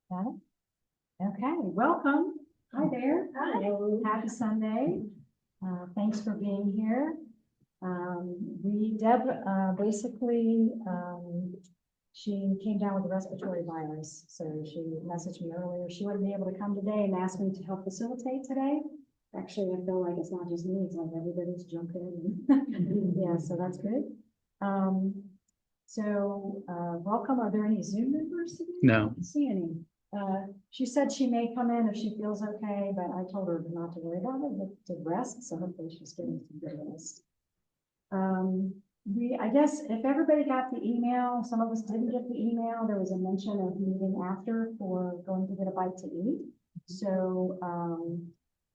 Got it? Okay, welcome. Hi there. Hi. Happy Sunday. Thanks for being here. Deb, basically, she came down with a respiratory virus. So she messaged me earlier. She wouldn't be able to come today and asked me to help facilitate today. Actually, I feel like it's not just me, it's like everybody's jumping in. Yeah, so that's good. Welcome. Are there any Zoom members today? No. I don't see any. She said she may come in if she feels okay, but I told her not to worry about it, but to rest. So hopefully she's getting some good rest. I guess if everybody got the email, some of us didn't get the email. There was a mention of meeting after for going to get a bite to eat. So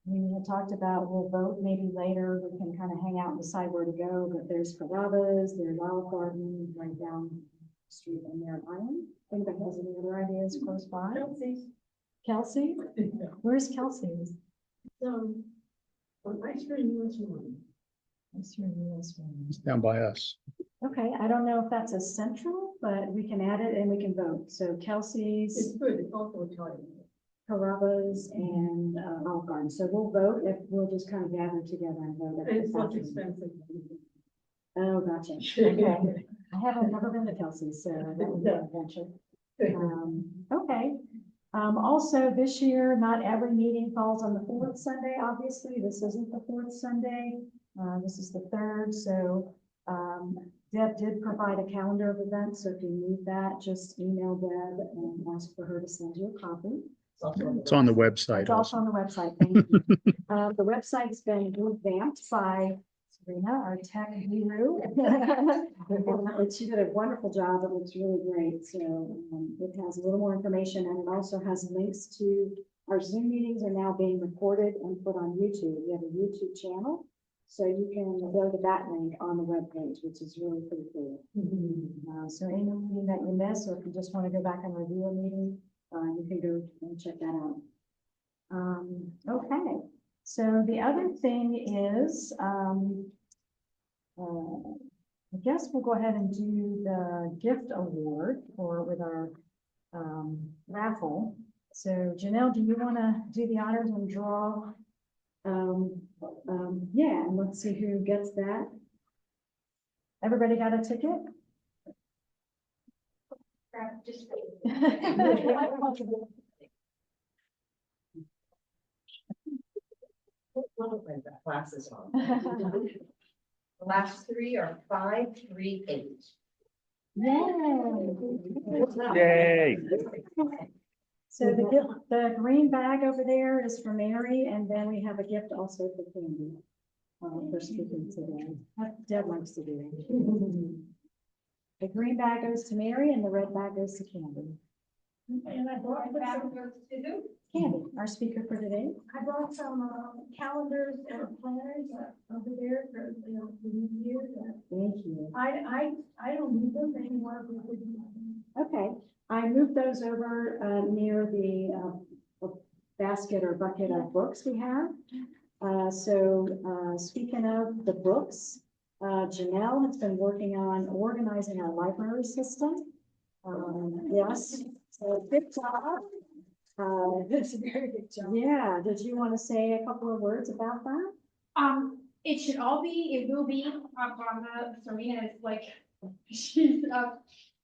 we had talked about we'll vote maybe later. We can kind of hang out and decide where to go. But there's Carrabba's, there's Olive Garden right down the street in Merritt Island. Anybody has any other ideas close by? Kelsey? Where's Kelsey's? On Ice Cream US1. It's down by us. Okay, I don't know if that's a central, but we can add it and we can vote. So Kelsey's, It's good, it's also Italian. Carrabba's, and Olive Garden. So we'll vote if we'll just kind of gather together and vote. at the It's less bathroom. expensive. Oh, gotcha. Okay. I haven't never been to Kelsey's, so that would be an adventure. Okay. Also this year, not every meeting falls on the fourth Sunday. Obviously, this isn't the fourth Sunday. This is the third. So Deb did provide a calendar of events. So if you need that, just email Deb and ask for her to send you a copy. It's on the website. It's also on the website. Thank you. The website's been revamped by Serena, our tech guru. And she did a wonderful job. It looks really great. So it has a little more information, and it also has links to our Zoom meetings are now being recorded and put on YouTube. We have a YouTube channel, so you can go to that link on the webpage, which is really pretty cool. So any meeting that you miss, or if you just want to go back and review a meeting, you can go and check that out. Okay. So the other thing is, I guess we'll go ahead and do the gift award with our raffle. So Janelle, do you want to do the honors and draw? Yeah, and let's see who gets that. Everybody got a ticket? Just Glasses on. the last three are 538. Yay. So the green bag over there is for Mary, and then we have a gift also for Candy. For speaking today. Deb likes to do it. The green bag goes to Mary, and the red bag goes to Candy. And I brought the back goes to who? Candy, our speaker for today. I brought some calendars and planners over there for the new year. Thank you. I don't need them anymore. Okay, I moved those over near the basket or bucket of books we have. Speaking of the books, Janelle has been working on organizing our library system. Yes, so good job. It's a very good job. Yeah, did you want to say a couple of words about that? It will be Serena is like, she's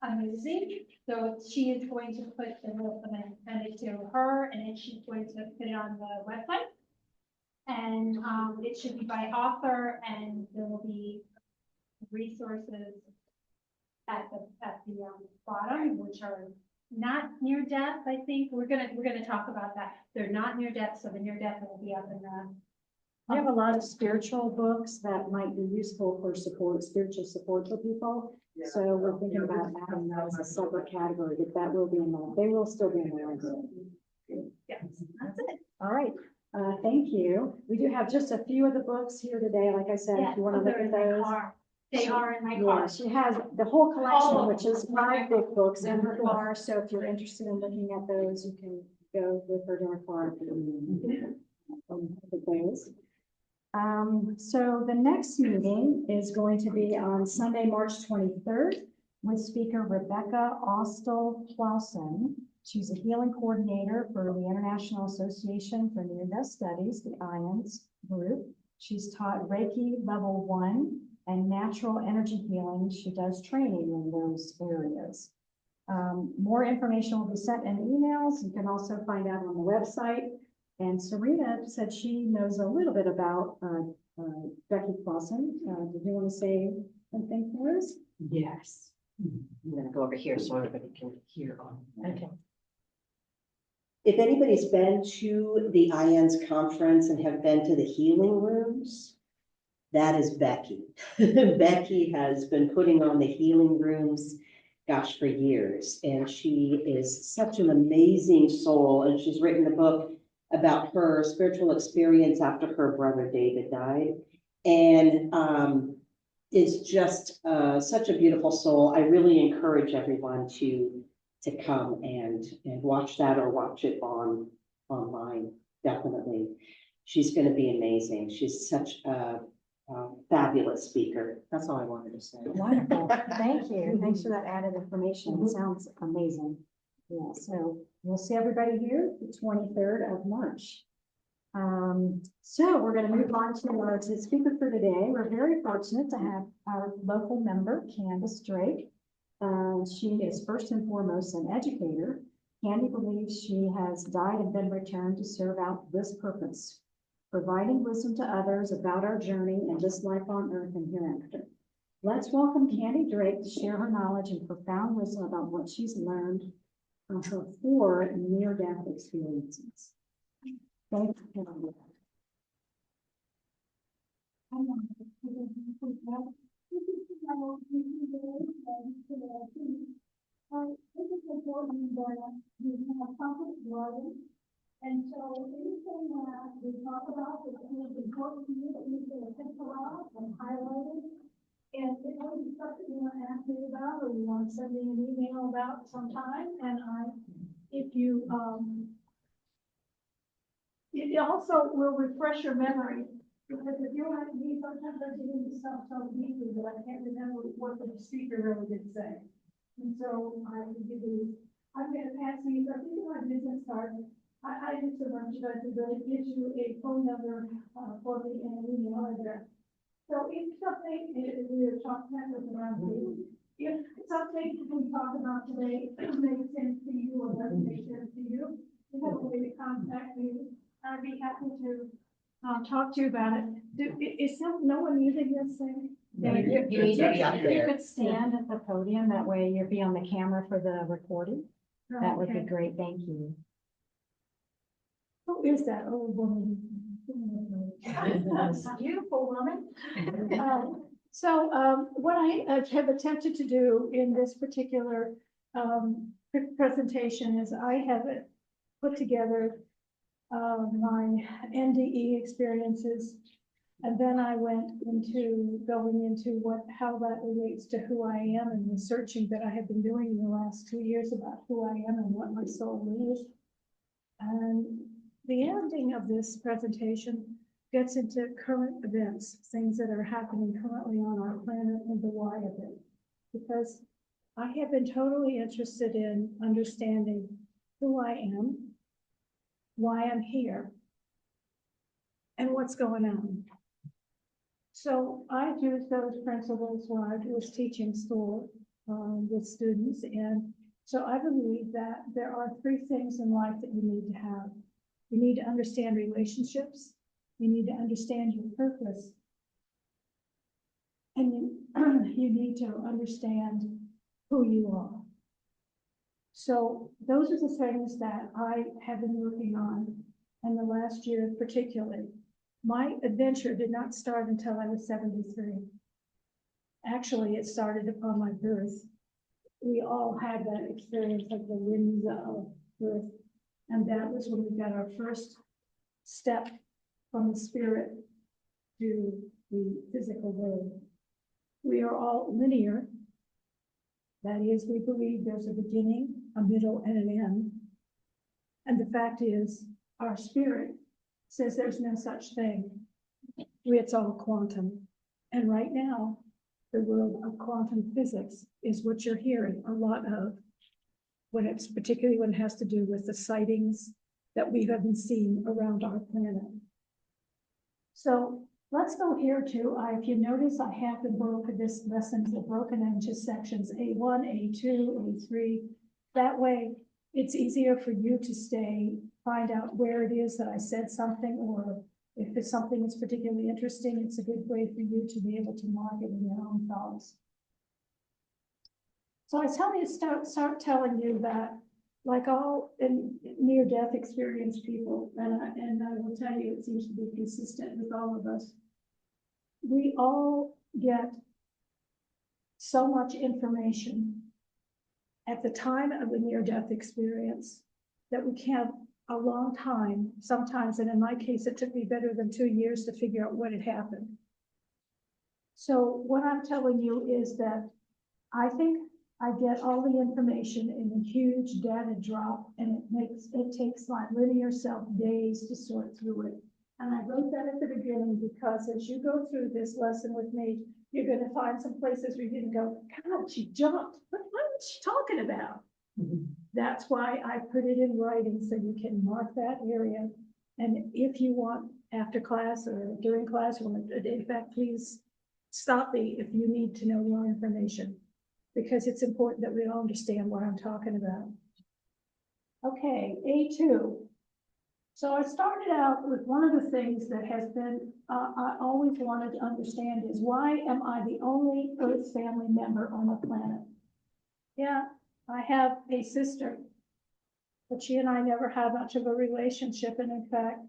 amazing. So she is going to put the list and then send it to her, and then she's going to put it on the website. And it should be by author, and there will be resources at the bottom, which are not near death. I think we're gonna talk about that. They're not near death, so the near death will be up in the. We have a lot of spiritual books that might be useful for spiritual support for people. So we're thinking about adding that as a separate category, but that will be in there. They will still be in there. Yes, that's it. All right. Thank you. We do have just a few of the books here today. Like I said, if you want to look at those. They are in my Yeah, car. she has the whole collection, Oh. which is 5 big books in her car. So if you're interested in looking at those, you can go with her to her car. So the next meeting is going to be on Sunday, March 23rd with speaker Rebecca Austell Clausen. She's a healing coordinator for the International Association for Near-Death Studies, the IANDS group. She's taught Reiki level 1 and natural energy healing. She does training in those areas. More information will be sent in emails. You can also find out on the website. And Serena said she knows a little bit about Becky Clausen. Did you want to say something for us? Yes. I'm gonna go over here so everybody can hear on. Okay. If anybody's been to the IANDS conference and have been to the healing rooms, that is Becky. Becky has been putting on the healing rooms, gosh, for years. And she is such an amazing soul. And she's written a book about her spiritual experience after her brother David died. And is just such a beautiful soul. I really encourage everyone to come and watch that or watch it online. Definitely, she's going to be amazing. She's such a fabulous speaker. That's all I wanted to say. Wonderful. Thank you. Thanks for that added information. It sounds amazing. Yeah, so we'll see everybody here the 23rd of March. So we're going to move on to our speaker for today. We're very fortunate to have our local member, Candace Drake. She is first and foremost an educator. Candy believes she has died and been returned to serve out this purpose, providing wisdom to others about our journey and this life on earth and hereafter. Let's welcome Candy Drake to share her knowledge and profound wisdom about what she's learned from her 4 near-death experiences. Thank you, Candy. This is important that we have public learning. And so anything that we talk about that is important to you, that you can think about and highlight it. And it may be something you want to ask me about, or you want to send me an email about sometime. And it also will refresh your memory. Because if you like me, sometimes I get into stuff so deeply that I can't remember what the speaker really did say. And so I'm going to pass these. I think my business card, I do so much that it gives you a phone number for me and an email address. So if something we are talking about around here, if something we talk about today makes sense to you or doesn't make sense to you, you have a way to contact me. I'd be happy to talk to you about it. Is no one using this thing? You need to be up You there. could stand at the podium, that way you'll be on the camera for the recording. That would be Okay. great, thank you. Who is that old woman? Beautiful woman. What I have attempted to do in this particular presentation is I have put together my NDE experiences. And then I went into going into how that relates to who I am and the searching that I have been doing in the last 2 years about who I am and what my soul is. And the ending of this presentation gets into current events, things that are happening currently on our planet and the why of it. Because I have been totally interested in understanding who I am, why I'm here, and what's going on. So I used those principles when I was teaching school with students. And so I believe that there are 3 things in life that you need to have. You need to understand relationships. You need to understand your purpose. And you need to understand who you are. So those are the things that I have been working on in the last year particularly. My adventure did not start until I was 73. Actually, it started upon my birth. We all had that experience of the winds of birth. And that was when we got our first step from the spirit to the physical world. We are all linear. That is, we believe there's a beginning, a middle, and an end. And the fact is, our spirit says there's no such thing. It's all quantum. And right now, the world of quantum physics is what you're hearing a lot of. when it's particularly when it has to do with the sightings that we have been seeing around our planet. So let's go here to, if you notice, I have been broken, this lessons are broken into sections A1, A2, A3. That way, it's easier for you to find out where it is that I said something, or if it's something that's particularly interesting, it's a good way for you to be able to mark it in your own thoughts. So I start telling you that, like all near-death experience people, and I will tell you, it seems to be consistent with all of us. We all get so much information at the time of a near-death experience that we can't a long time, sometimes, and in my case, it took me better than 2 years to figure out what had happened. So what I'm telling you is that I think I get all the information in a huge data drop, and it takes my linear self days to sort through it. And I wrote that at the beginning because as you go through this lesson with me, you're going to find some places where you're going to go, God, she jumped. What was she talking about? That's why I put it in writing, so you can mark that area. And if you want, after class or during class, or in fact, please stop me if you need to know more information, because it's important that we all understand what I'm talking about. Okay, A2. So I started out with one of the things that has been, I always wanted to understand is, why am I the only Earth family member on the planet? Yeah, I have a sister, but she and I never had much of a relationship. And in fact,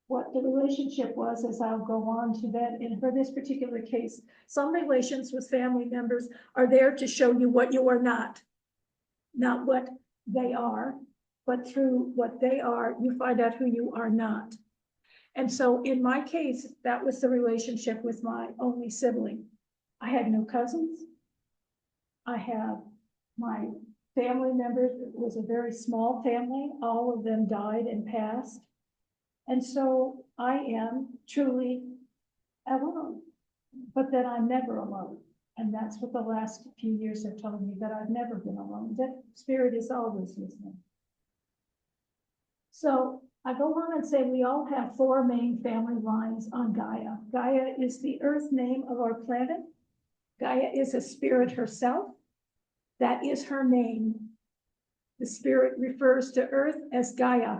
what the relationship was, as I'll go on to that, and for this particular case, some relations with family members are there to show you what you are not what they are, but through what they are, you find out who you are not. And so in my case, that was the relationship with my only sibling. I had no cousins. I have my family members. It was a very small family. All of them died and passed. And so I am truly alone, but then I'm never alone. And that's what the last few years have told me, that I've never been alone, that spirit is always with me. So I go on and say we all have 4 main family lines on Gaia. Gaia is the Earth name of our planet. Gaia is a spirit herself. That is her name. The spirit refers to Earth as Gaia.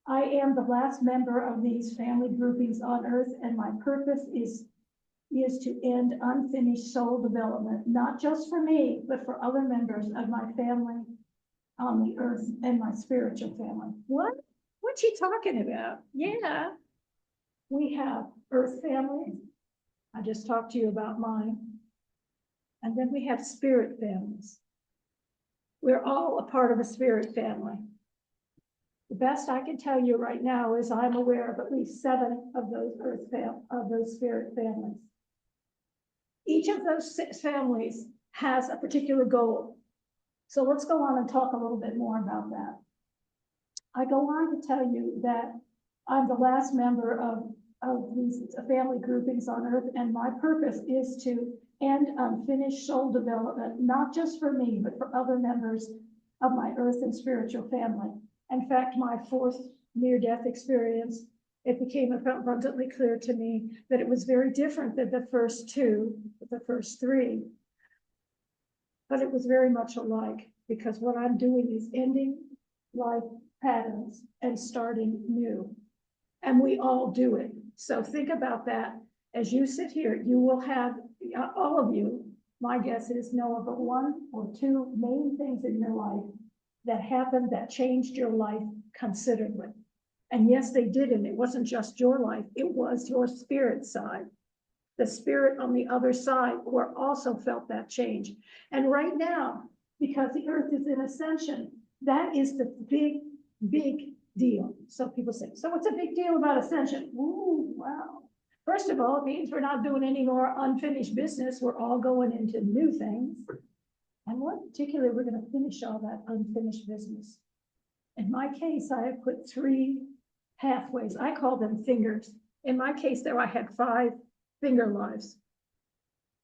I am the last member of these family groupings on Earth, and my purpose is to end unfinished soul development, not just for me, but for other members of my family on the Earth and my spiritual family. What? What's she talking about? Yeah, we have Earth families. I just talked to you about mine. And then we have spirit families. We're all a part of a spirit family. The best I can tell you right now is I'm aware of at least 7 of those spirit families. Each of those 6 families has a particular goal. So let's go on and talk a little bit more about that. I go on to tell you that I'm the last member of these family groupings on Earth, and my purpose is to end unfinished soul development, not just for me, but for other members of my Earth and spiritual family. In fact, my 4th near-death experience, it became abundantly clear to me that it was very different than the first 2, the first 3. But it was very much alike, because what I'm doing is ending life patterns and starting new. And we all do it. So think about that. As you sit here, you will have, all of you, my guess is, know about 1 or 2 main things in your life that happened that changed your life considerably. And yes, they did, and it wasn't just your life, it was your spirit side. The spirit on the other side who also felt that change. And right now, because the Earth is in ascension, that is the big, big deal. So people say, so what's a big deal about ascension? Ooh, wow. First of all, it means we're not doing any more unfinished business. We're all going into new things. And more particularly, we're going to finish all that unfinished business. In my case, I have put 3 pathways. I call them fingers. In my case, there I had 5 finger lives.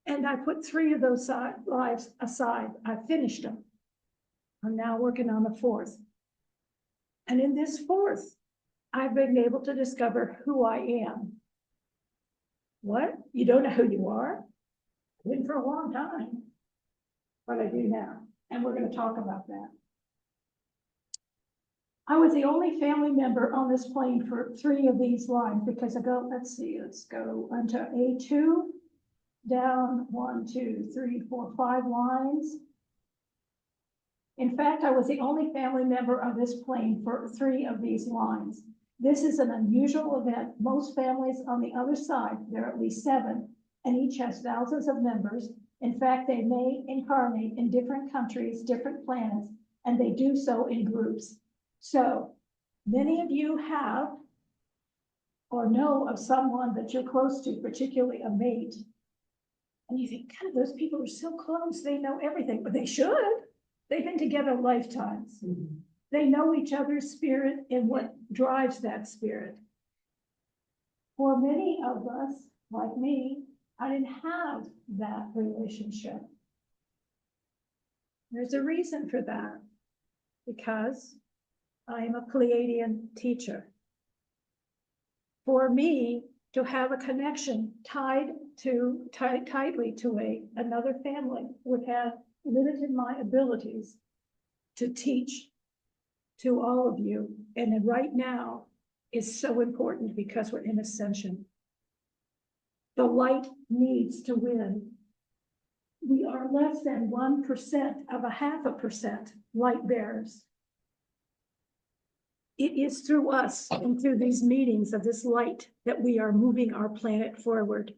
And I put 3 of those lives aside. I finished them. I'm now working on the fourth. And in this fourth, I've been able to discover who I am. What? You don't know who you are? I didn't for a long time, but I do now. And we're going to talk about that. I was the only family member on this plane for 3 of these lines because I go, let's go onto A2, down 1, 2, 3, 4, 5 lines. In fact, I was the only family member on this plane for 3 of these lines. This is an unusual event. Most families on the other side, there are at least 7, and each has thousands of members. In fact, they may incarnate in different countries, different planets, and they do so in groups. So many of you have or know of someone that you're close to, particularly a mate. And you think, God, those people are so close. They know everything, but they should. They've been together lifetimes. Mm-hmm. They know each other's spirit and what drives that spirit. For many of us, like me, I didn't have that relationship. There's a reason for that, because I am a Pleiadian teacher. For me to have a connection tightly to another family would have limited my abilities to teach to all of you. And then right now is so important because we're in ascension. The light needs to win. We are less than 1% of 0.5% light bearers. It is through us and through these meetings of this light that we are moving our planet forward.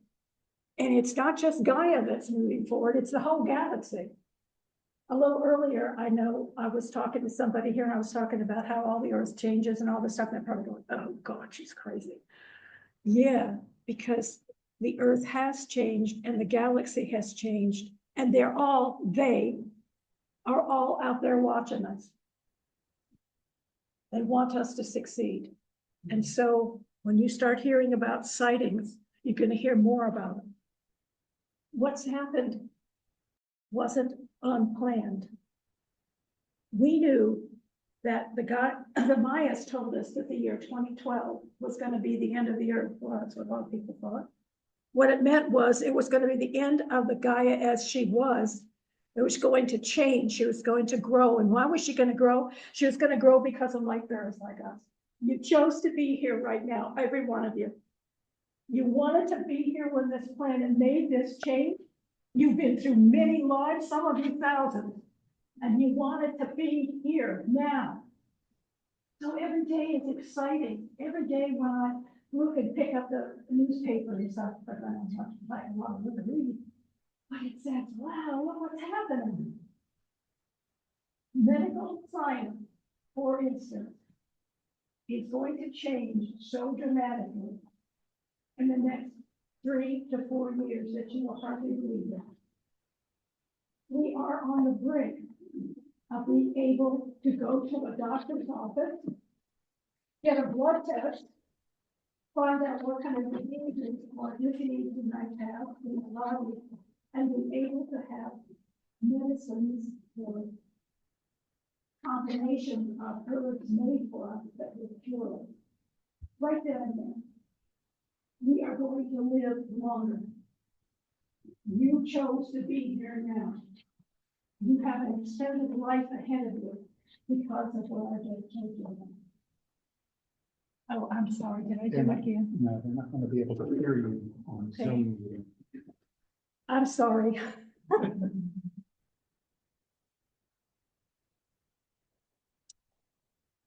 And it's not just Gaia that's moving forward, it's the whole galaxy. A little earlier, I know I was talking to somebody here and I was talking about how all the earth changes and all this stuff. And they're probably going, oh God, she's crazy. Yeah, because the earth has changed and the galaxy has changed. And they are all out there watching us. They want us to succeed. And so when you start hearing about sightings, you're going to hear more about them. What's happened wasn't unplanned. We knew that the Mayas told us that the year 2012 was going to be the end of the earth. Well, that's what a lot of people thought. What it meant was it was going to be the end of the Gaia as she was. It was going to change. She was going to grow. And why was she going to grow? She was going to grow because of light bearers like us. You chose to be here right now, every one of you. You wanted to be here when this planet made this change. You've been through many lives, some of you thousands, and you wanted to be here now. So every day is exciting. Every day when I look and pick up the newspaper and stuff, but I don't have to buy a lot of read. But it says, wow, look what's happening. Medical science, for instance, is going to change so dramatically in the next 3 to 4 years that you will hardly believe it. We are on the brink of being able to go to a doctor's office, get a blood test, find out what kind of diseases or disease you might have in the body, and be able to have medicines or combinations of herbs made for us that will cure us. Right then and there. We are going to live longer. You chose to be here now. You have an extended life ahead of you because of what I just told you about. Oh, I'm sorry, did I do it again? No, they're not going to be able to hear you on Okay. Zoom meeting. I'm sorry.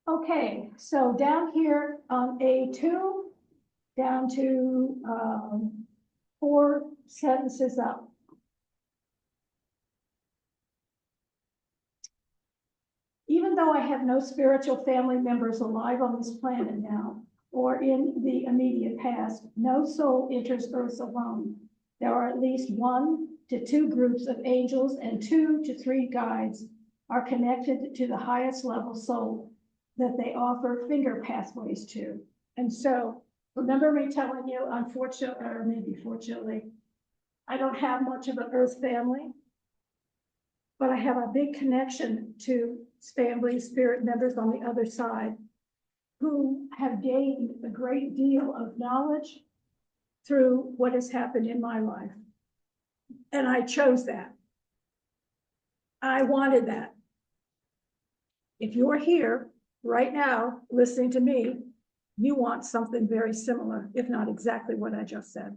Okay, so down here on A2, down to 4 sentences up. Even though I have no spiritual family members alive on this planet now, or in the immediate past, no soul enters Earth alone. There are at least 1 to 2 groups of angels and 2 to 3 guides are connected to the highest level soul that they offer finger pathways to. And so, remember me telling you, unfortunately, or maybe fortunately, I don't have much of an Earth family, but I have a big connection to family spirit members on the other side who have gained a great deal of knowledge through what has happened in my life. And I chose that. I wanted that. If you're here right now, listening to me, you want something very similar, if not exactly what I just said.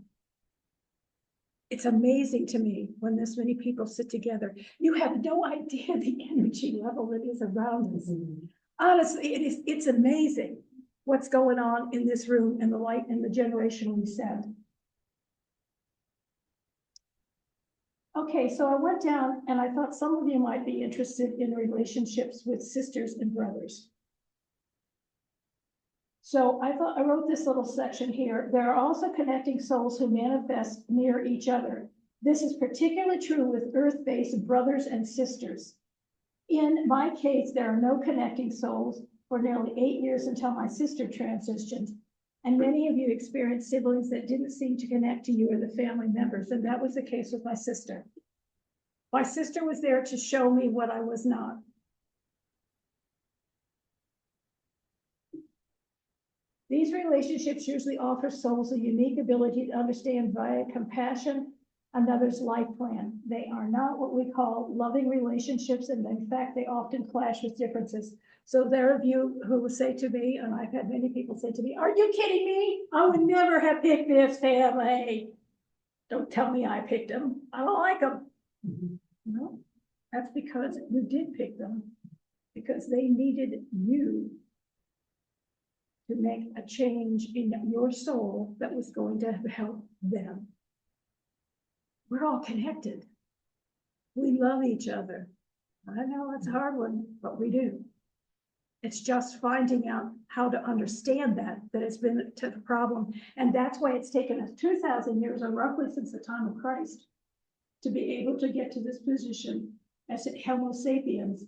It's amazing to me when this many people sit together. You have no idea the energy level that is around us. Honestly, it's amazing what's going on in this room and the light and the generation we send. Okay, so I went down and I thought some of you might be interested in relationships with sisters and brothers. So I wrote this little section here. There are also connecting souls who manifest near each other. This is particularly true with earth-based brothers and sisters. In my case, there are no connecting souls for nearly 8 years until my sister transitioned. And many of you experienced siblings that didn't seem to connect to you or the family members. And that was the case with my sister. My sister was there to show me what I was not. These relationships usually offer souls a unique ability to understand via compassion another's life plan. They are not what we call loving relationships, and in fact, they often clash with differences. So there are you who will say to me, and I've had many people say to me, "Are you kidding me? I would never have picked this family." Don't tell me I picked them. I don't like them. No, that's because you did pick them, because they needed you to make a change in your soul that was going to help them. We're all connected. We love each other. I know it's a hard one, but we do. It's just finding out how to understand that has been the problem. And that's why it's taken us 2,000 years, or roughly since the time of Christ, to be able to get to this position as Homo sapiens,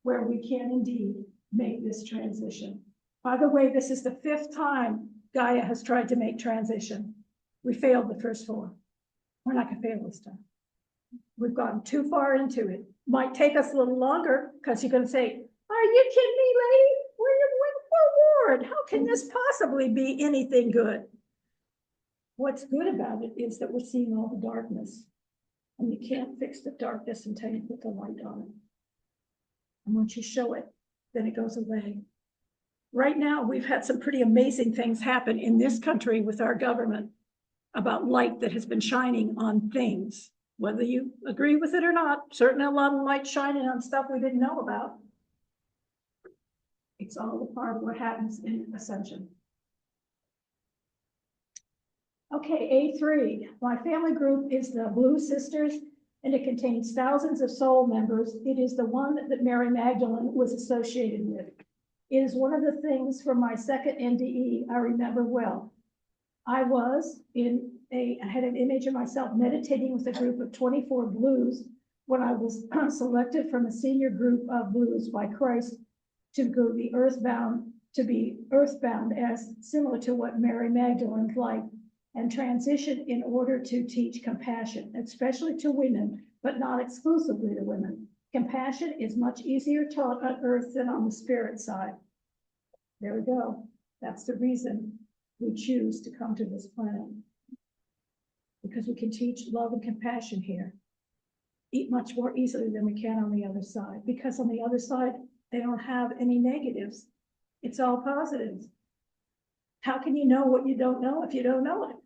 where we can indeed make this transition. By the way, this is the 5th time Gaia has tried to make transition. We failed the first 4. We're not gonna fail this time. We've gotten too far into it. Might take us a little longer because you're gonna say, "Are you kidding me, lady? We're forward. How can this possibly be anything good?" What's good about it is that we're seeing all the darkness. And you can't fix the darkness until you put the light on it. And once you show it, then it goes away. Right now, we've had some pretty amazing things happen in this country with our government about light that has been shining on things. Whether you agree with it or not, certainly a lot of light shining on stuff we didn't know about. It's all a part of what happens in Ascension. Okay, A3. My family group is the Blue Sisters, and it contains thousands of soul members. It is the one that Mary Magdalene was associated with. It is one of the things from my second NDE I remember well. I had an image of myself meditating with a group of 24 blues when I was selected from a senior group of blues by Christ to be earthbound as similar to what Mary Magdalene's like, and transition in order to teach compassion, especially to women, but not exclusively to women. Compassion is much easier taught on earth than on the spirit side. There we go. That's the reason we choose to come to this planet. Because we can teach love and compassion here much more easily than we can on the other side. Because on the other side, they don't have any negatives. It's all positives. How can you know what you don't know if you don't know it?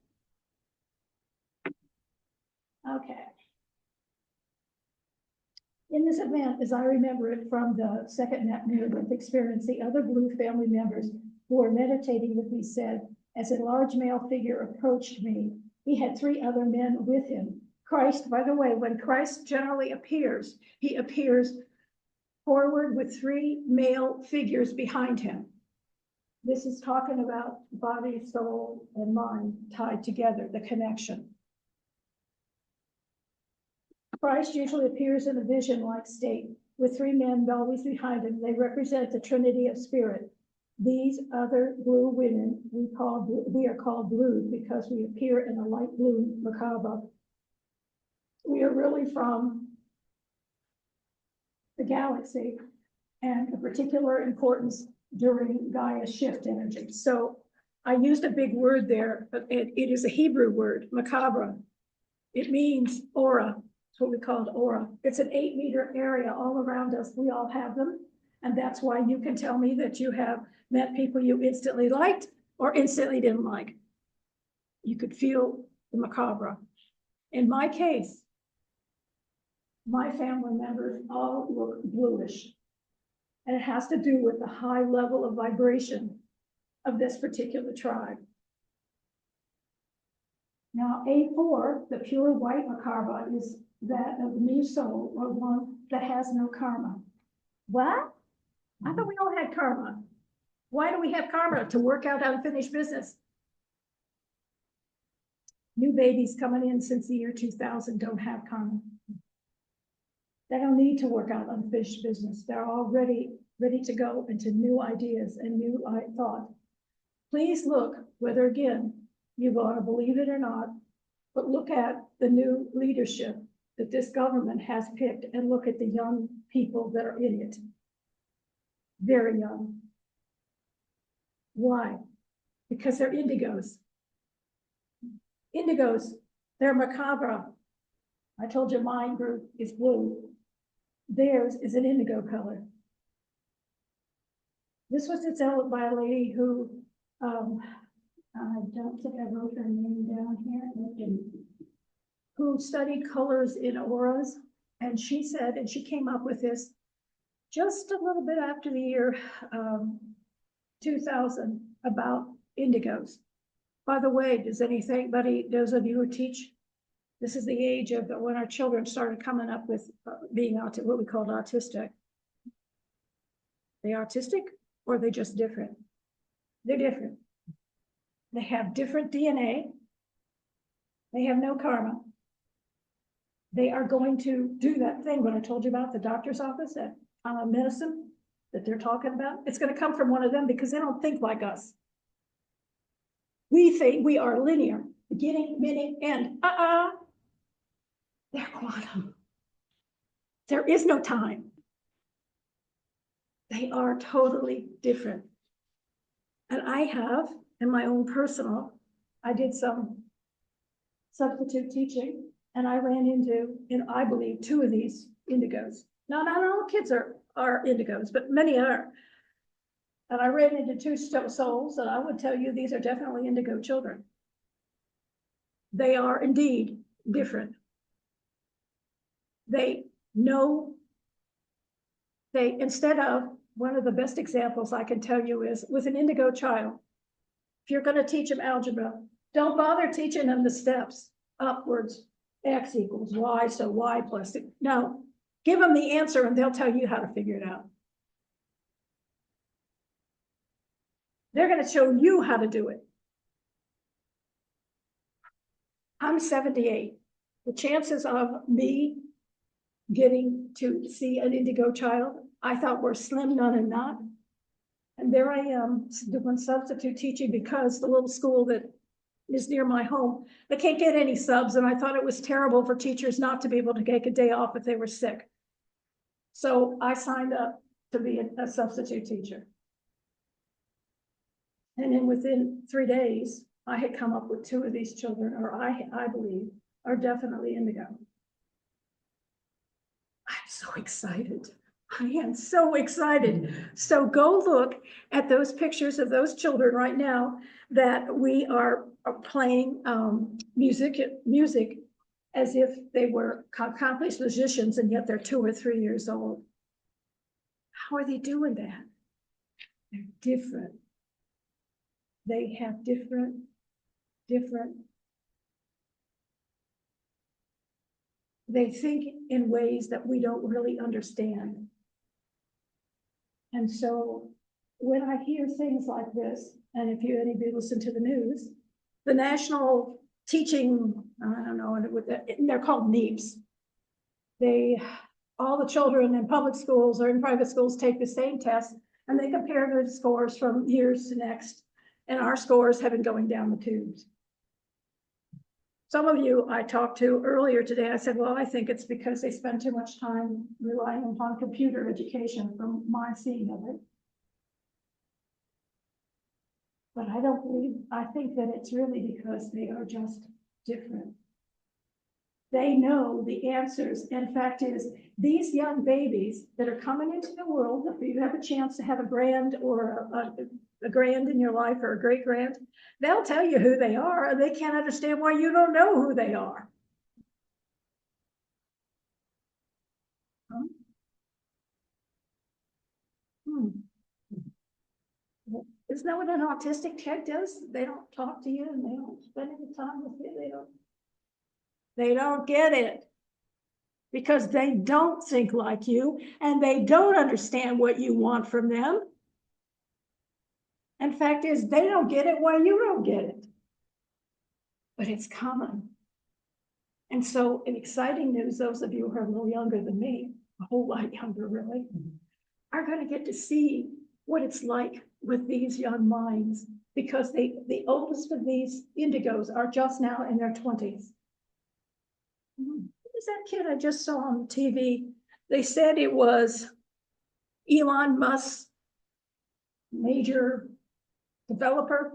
Okay. In this event, as I remember it from the second near-death experience, the other blue family members who were meditating with me said, as a large male figure approached me, he had 3 other men with him. Christ, by the way, when Christ generally appears, he appears forward with 3 male figures behind him. This is talking about body, soul, and mind tied together, the connection. Christ usually appears in a vision-like state with 3 men always behind him. They represent the Trinity of Spirit. These other blue women we are called blue because we appear in a light blue Merkaba. We are really from the galaxy, and a particular importance during Gaia's shift energy. So I used a big word there, but it is a Hebrew word, macabre. It means aura. That's what we call it, aura. It's an 8-meter area all around us. We all have them. And that's why you can tell me that you have met people you instantly liked or instantly didn't like. You could feel the macabre. In my case, my family members all look bluish. And it has to do with the high level of vibration of this particular tribe. Now, A4, the pure white macabre, is that of the new soul, or one that has no karma. What? I thought we all had karma. Why do we have karma? To work out unfinished business. New babies coming in since the year 2000 don't have karma. They don't need to work out unfinished business. They're already ready to go into new ideas and new thought. Please look, whether again, you want to believe it or not, but look at the new leadership that this government has picked and look at the young people that are in it. Very young. Why? Because they're indigos. Indigos, they're macabre. I told you my group is blue. Theirs is an indigo color. This was developed by a lady who, I don't think I wrote her name down here, who studied colors in auras. And she said, and she came up with this just a little bit after the year 2000 about indigos. By the way, does anybody, those of you who teach, this is the age of when our children started coming up with being what we called autistic. They autistic or are they just different? They're different. They have different DNA. They have no karma. They are going to do that thing when I told you about the doctor's office, that medicine that they're talking about. It's going to come from one of them because they don't think like us. We think we are linear, beginning, middle, end. They're quantum. There is no time. They are totally different. And I have, in my own personal, I did some substitute teaching and I ran into, I believe, 2 of these indigos. Now, not all kids are indigos, but many are. And I ran into 2 souls, and I would tell you these are definitely indigo children. They are indeed different. They know, instead of, one of the best examples I can tell you is with an indigo child, if you're going to teach them algebra, don't bother teaching them the steps upwards, x equals y, so y plus, no, give them the answer and they'll tell you how to figure it out. They're going to show you how to do it. I'm 78. The chances of me getting to see an indigo child, I thought were slim, none and not. And there I am doing substitute teaching because the little school that is near my home, they can't get any subs. And I thought it was terrible for teachers not to be able to take a day off if they were sick. So I signed up to be a substitute teacher. And then within 3 days, I had come up with 2 of these children, or I believe, are definitely indigo. I'm so excited. I am so excited. So go look at those pictures of those children right now that we are playing music as if they were accomplished musicians and yet they're 2 or 3 years old. How are they doing that? They're different. They have different. They think in ways that we don't really understand. And so when I hear things like this, and if any of you listen to the news, the national teaching, I don't know, they're called NEEPs. All the children in public schools or in private schools take the same test and they compare their scores from years to next. And our scores have been going down the tubes. Some of you I talked to earlier today, I said, well, I think it's because they spend too much time relying upon computer education from my seeing of it. But I don't believe, I think that it's really because they are just different. They know the answers. And fact is, these young babies that are coming into the world, if you have a chance to have a grand or a grand in your life or a great grand, they'll tell you who they are, and they can't understand why you don't know who they are. Huh? Isn't that what an autistic kid does? They don't talk to you and they don't spend any time with you. They don't get it. Because they don't think like you and they don't understand what you want from them. And fact is, they don't get it why you don't get it. But it's common. And so in exciting news, those of you who are a little younger than me, a whole lot younger really, are going to get to see what it's like with these young minds, because the oldest of these indigos are just now in their 20s. Is that kid I just saw on TV? They said it was Elon Musk's major developer.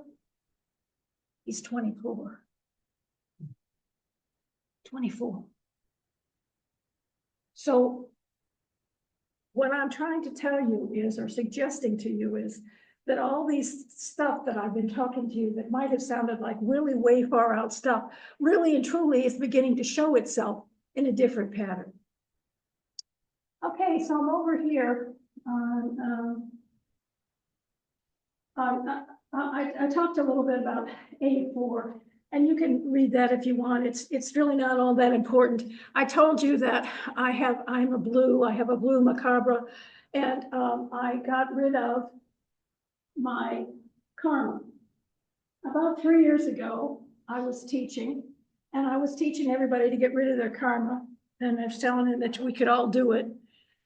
He's 24. 24. So what I'm trying to tell you is, or suggesting to you is, that all these stuff that I've been talking to you that might have sounded like really way far out stuff, really and truly is beginning to show itself in a different pattern. Okay, so I'm over here on, I talked a little bit about A4, and you can read that if you want. It's really not all that important. I told you that I have a blue macabre, and I got rid of my karma. About 3 years ago, I was teaching, and I was teaching everybody to get rid of their karma. And I was telling them that we could all do it.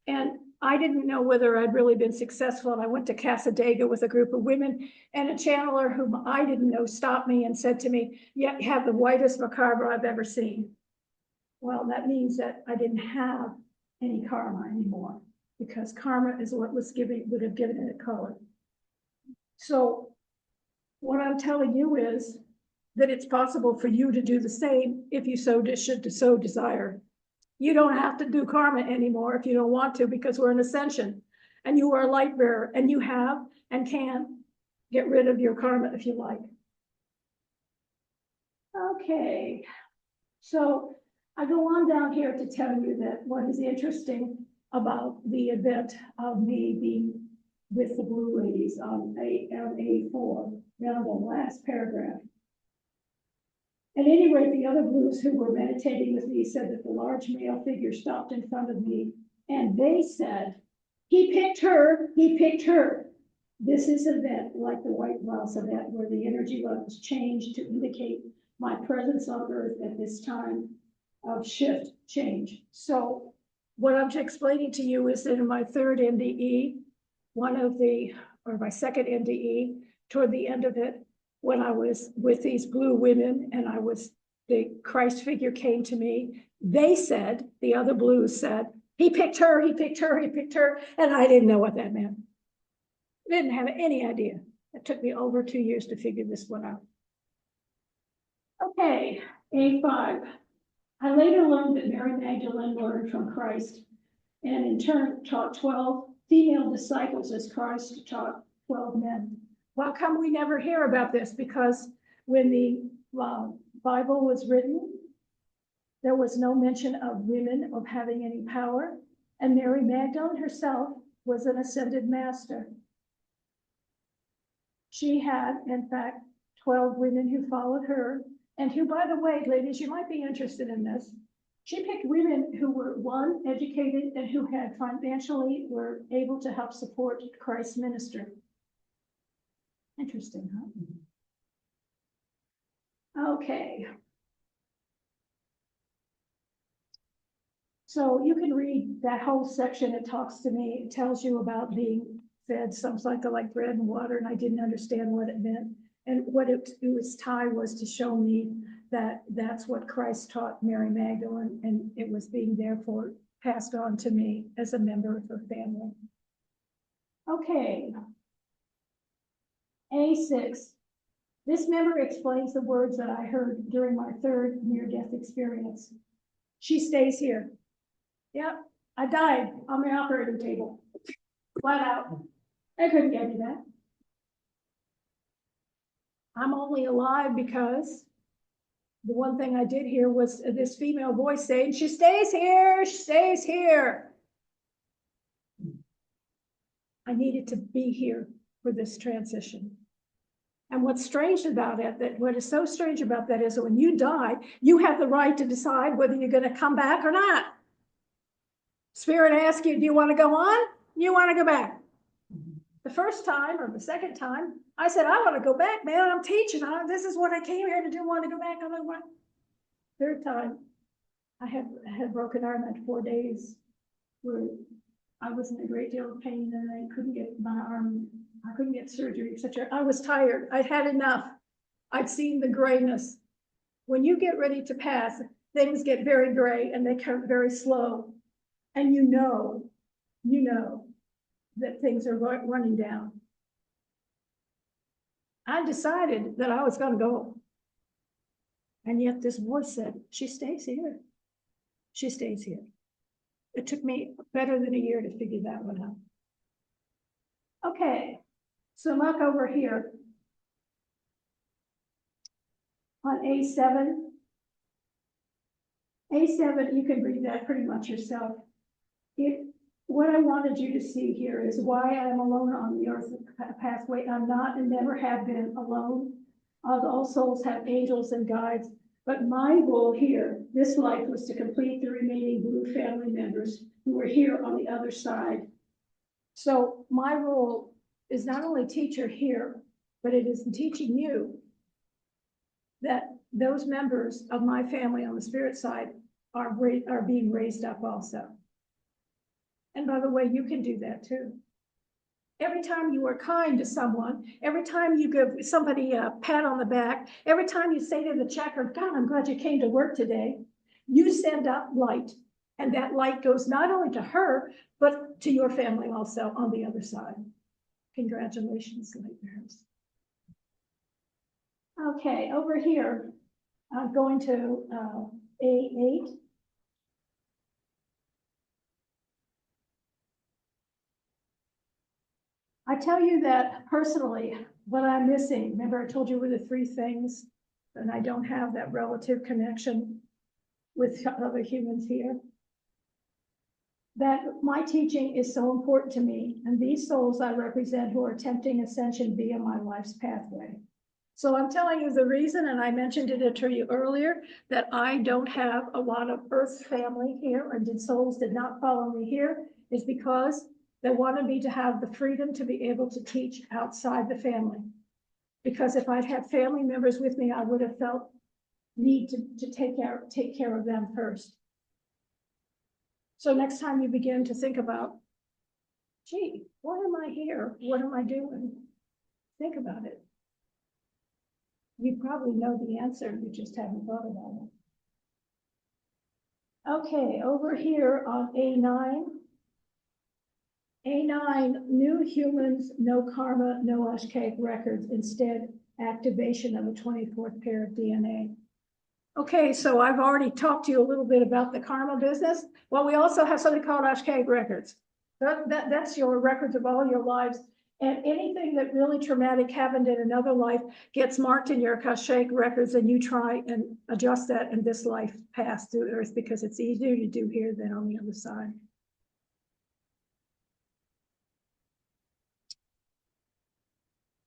And I didn't know whether I'd really been successful. And I went to Casadega with a group of women, and a channeler whom I didn't know stopped me and said to me, "Yeah, you have the whitest macabre I've ever seen." Well, that means that I didn't have any karma anymore, because karma is what would have given it a color. So what I'm telling you is that it's possible for you to do the same if you so desire. You don't have to do karma anymore if you don't want to, because we're an ascension and you are a light bearer, and you have and can get rid of your karma if you like. Okay, so I go on down here to tell you that what is interesting about the event of me being with the Blue Ladies on A4, down the last paragraph. At any rate, the other blues who were meditating with me said that the large male figure stopped in front of me, and they said, "He picked her, he picked her." This is an event like the White Blouse event, where the energy levels change to indicate my presence on Earth at this time of shift change. So what I'm explaining to you is that in my third NDE, my second NDE, toward the end of it, when I was with these blue women and the Christ figure came to me, they said, the other blues said, "He picked her, he picked her, he picked her." And I didn't know what that meant. I didn't have any idea. It took me over 2 years to figure this one out. Okay, A5. I later learned that Mary Magdalene learned from Christ, and in turn taught 12 female disciples as Christ taught 12 men. How come we never hear about this? Because when the Bible was written, there was no mention of women of having any power, and Mary Magdalene herself was an ascended master. She had, in fact, 12 women who followed her, and who, by the way, ladies, you might be interested in this. She picked women who were, one, educated, and who had financially were able to help support Christ's ministry. Interesting, huh? Okay. So you can read that whole section. It talks to me, it tells you about being fed some cycle like bread and water, and I didn't understand what it meant. And what its tie was to show me that that's what Christ taught Mary Magdalene, and it was being therefore passed on to me as a member of her family. Okay. A6. This member explains the words that I heard during my third near-death experience. She stays here. Yep, I died on the operating table. Flat out. I couldn't get you that. I'm only alive because the one thing I did hear was this female voice saying, she stays here, she stays here. I needed to be here for this transition. And what's strange about it, that what is so strange about that is that when you die, you have the right to decide whether you're going to come back or not. Spirit asks you, do you want to go on? You want to go back? The first time or the second time, I said, I want to go back, man. I'm teaching. This is what I came here to do. Want to go back? Third time, I had broken arm at 4 days where I was in a great deal of pain and I couldn't get my arm. I couldn't get surgery, etc. I was tired. I'd had enough. I'd seen the grayness. When you get ready to pass, things get very gray and they come very slow. And you know that things are running down. I decided that I was going to go. And yet this voice said, she stays here. She stays here. It took me better than a year to figure that one out. Okay, so look over here on A7. A7, you can read that pretty much yourself. What I wanted you to see here is why I'm alone on the earth pathway. I'm not and never have been alone. All souls have angels and guides. But my goal here, this life, was to complete the remaining blue family members who were here on the other side. So my role is not only teacher here, but it is in teaching you that those members of my family on the spirit side are being raised up also. And by the way, you can do that too. Every time you are kind to someone, every time you give somebody a pat on the back, every time you say to the checker, God, I'm glad you came to work today, you send up light. And that light goes not only to her, but to your family also on the other side. Congratulations, light bearers. Okay, over here, I'm going to A8. I tell you that personally, what I'm missing, remember I told you were the 3 things, and I don't have that relative connection with other humans here. That my teaching is so important to me, and these souls I represent who are attempting ascension via my life's pathway. So I'm telling you the reason, and I mentioned it to you earlier, that I don't have a lot of earth family here, and souls did not follow me here, is because they wanted me to have the freedom to be able to teach outside the family. Because if I'd had family members with me, I would have felt need to take care of them first. So next time you begin to think about, gee, why am I here? What am I doing? Think about it. You probably know the answer, you just haven't thought about it. Okay, over here on A9. A9, new humans, no karma, no Ashkake records, instead activation of a 24th pair of DNA. Okay, so I've already talked to you a little bit about the karma business. Well, we also have something called Ashkake records. That's your records of all your lives. And anything that really traumatic happened in another life gets marked in your Ashkake records, and you try and adjust that in this life pass through Earth, because it's easier to do here than on the other side.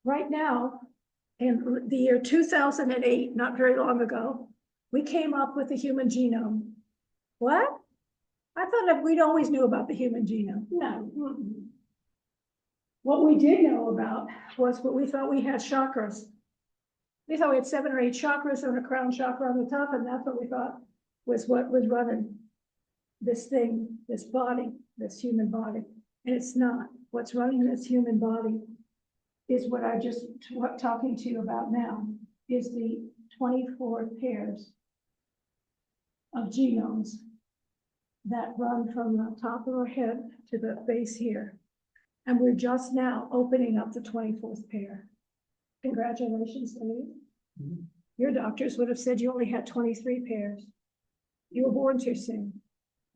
Right now, in the year 2008, not very long ago, we came up with the human genome. What? I thought that we'd always knew about the human genome. No. What we did know about was what we thought we had chakras. We thought we had 7 or 8 chakras and a crown chakra on the top, and that's what we thought was what was running this thing, this body, this human body. And it's not. What's running this human body is what I just talking to you about now, is the 24 pairs of genomes that run from the top of our head to the base here. And we're just now opening up the 24th pair. Congratulations, Louise. Mhm. Your doctors would have said you only had 23 pairs. You were born too soon.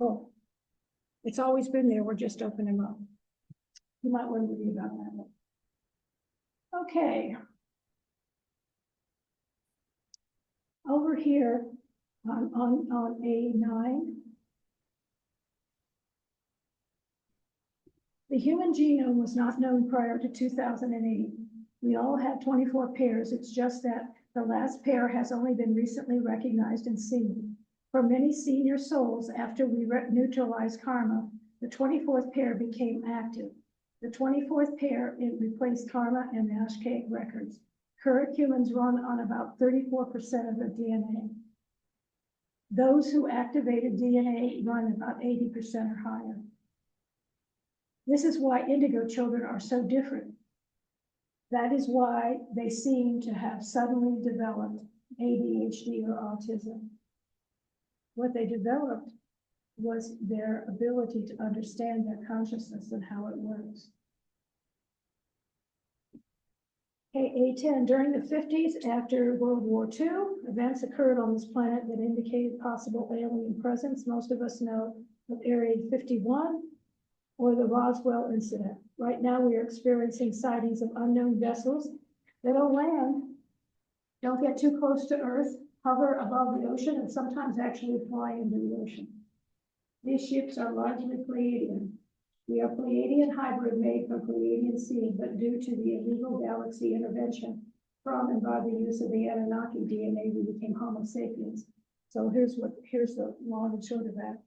Oh, it's always been there. We're just opening them up. You might want to read about that. Okay. Over here on A9, the human genome was not known prior to 2008. We all had 24 pairs. It's just that the last pair has only been recently recognized and seen. For many senior souls, after we neutralized karma, the 24th pair became active. The 24th pair, it replaced karma and Ashcade records. Current humans run on about 34% of their DNA. Those who activated DNA run about 80% or higher. This is why indigo children are so different. That is why they seem to have suddenly developed ADHD or autism. What they developed was their ability to understand their consciousness and how it works. Okay, A10, during the 50s, after World War II, events occurred on this planet that indicated possible alien presence. Most of us know of Area 51 or the Roswell incident. Right now, we are experiencing sightings of unknown vessels that will land, don't get too close to Earth, hover above the ocean, and sometimes actually fly into the ocean. These ships are largely Pleiadian. We are Pleiadian hybrid made from Pleiadian seed, but due to the illegal galaxy intervention from and by the use of the Anunnaki DNA, we became Homo sapiens. So here's the long and short of that.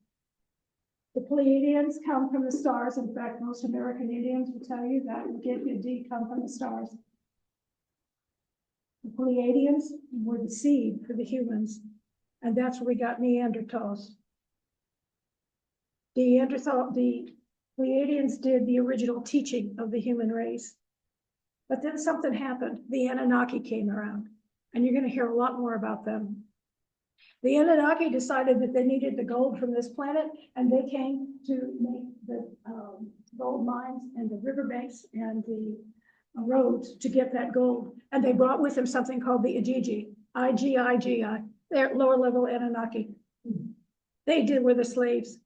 The Pleiadians come from the stars. In fact, most American Indians will tell you that Gid come from the stars. The Pleiadians were the seed for the humans, and that's where we got Neanderthals. The Pleiadians did the original teaching of the human race. But then something happened. The Anunnaki came around, and you're going to hear a lot more about them. The Anunnaki decided that they needed the gold from this planet, and they came to make the gold mines and the riverbanks and the roads to get that gold. And they brought with them something called the Igigi, I-G-I-G-I. They're lower level Anunnaki. They were the slaves.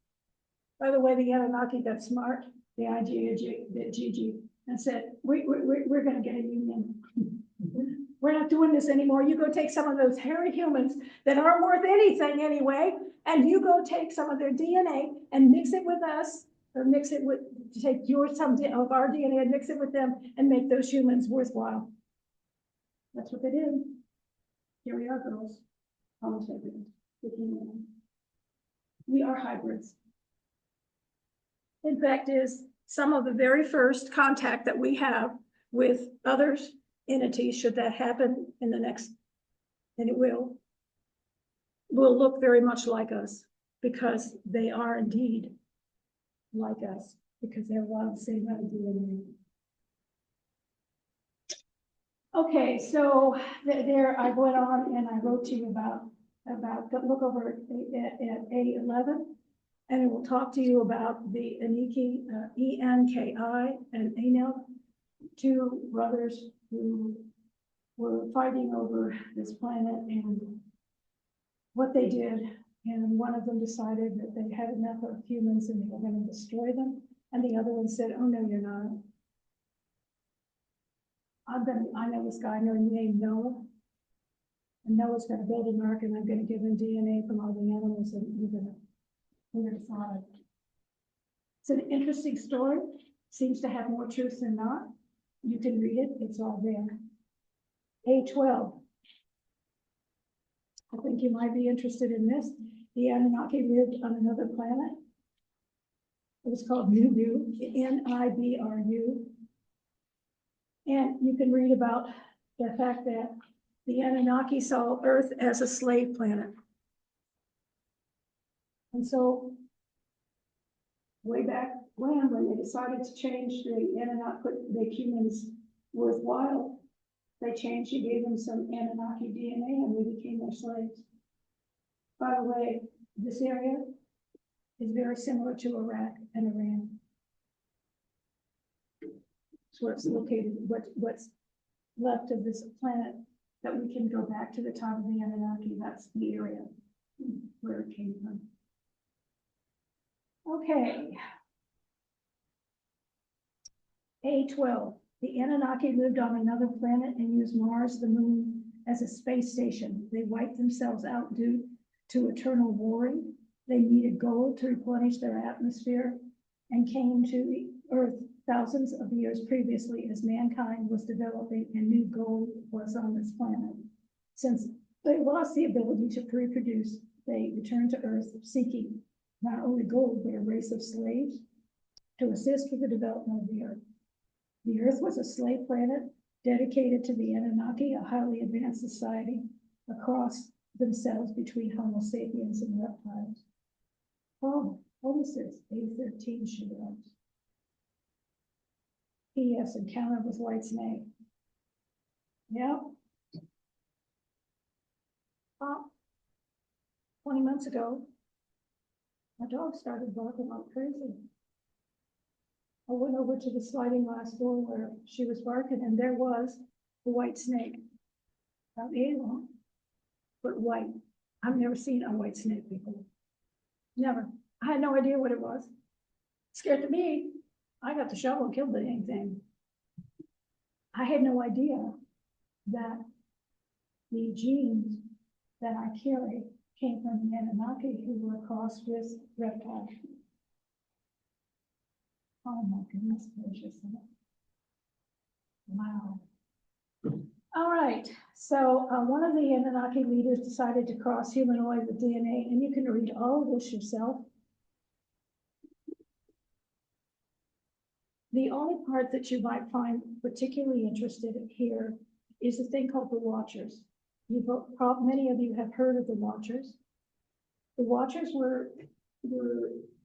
By the way, the Anunnaki got smart, the I-G-I-G, and said, we're going to get a union. We're not doing this anymore. You go take some of those hairy humans that aren't worth anything anyway, and you go take some of their DNA and mix it with us, or take some of our DNA and mix it with them and make those humans worthwhile. That's what they did. Here we are, girls. Homo sapiens. We are hybrids. In fact, is some of the very first contact that we have with others entities, should that happen in the next, and it will look very much like us, because they are indeed like us, because they're a lot of the same DNA. Okay, so there I went on and I wrote to you about look over at A11, and it will talk to you about the Enki, ENKI and Enel, two brothers who were fighting over this planet and what they did. And one of them decided that they had enough of humans and they were going to destroy them. And the other one said, oh, no, you're not. I know this guy named Noah. And Noah's going to build an ark, and I'm going to give him DNA from all the animals, and we're going to fly. It's an interesting story. Seems to have more truth than not. You can read it. It's all there. A12. I think you might be interested in this. The Anunnaki lived on another planet. It was called Nibiru, N-I-B-R-U. And you can read about the fact that the Anunnaki saw Earth as a slave planet. And so, way back when they decided to change the Anunnaki, put the humans worthwhile, They changed, you gave them some Anunnaki DNA and we became their slaves. By the way, this area is very similar to Iraq and Iran. It's where it's located, what's left of this planet that we can go back to the time of the Anunnaki. That's the area where it came from. Okay. A12, the Anunnaki lived on another planet and used Mars, the moon, as a space station. They wiped themselves out due to eternal warring. They needed gold to replenish their atmosphere and came to the Earth thousands of years previously as mankind was developing and new gold was on this planet. Since they lost the ability to reproduce, they returned to Earth seeking not only gold, but a race of slaves to assist with the development of the Earth. The Earth was a slave planet dedicated to the Anunnaki, a highly advanced society across themselves between Homo sapiens and reptiles. Oh, what is this? A13 she wrote. P.S. Encounter with white snake. Yep. 20 months ago, my dog started barking like crazy. I went over to the sliding glass door where she was barking, and there was the white snake. Not long, but white. I've never seen a white snake before. Never. I had no idea what it was. It scared me. I got the shovel and killed the dang thing. I had no idea that the genes that I carry came from the Anunnaki who were crossed with reptiles. Oh my goodness gracious. Wow. All right, so one of the Anunnaki leaders decided to cross humanoid with DNA, and you can read all of this yourself. The only part that you might find particularly interested here is a thing called the Watchers. Many of you have heard of the Watchers. The Watchers were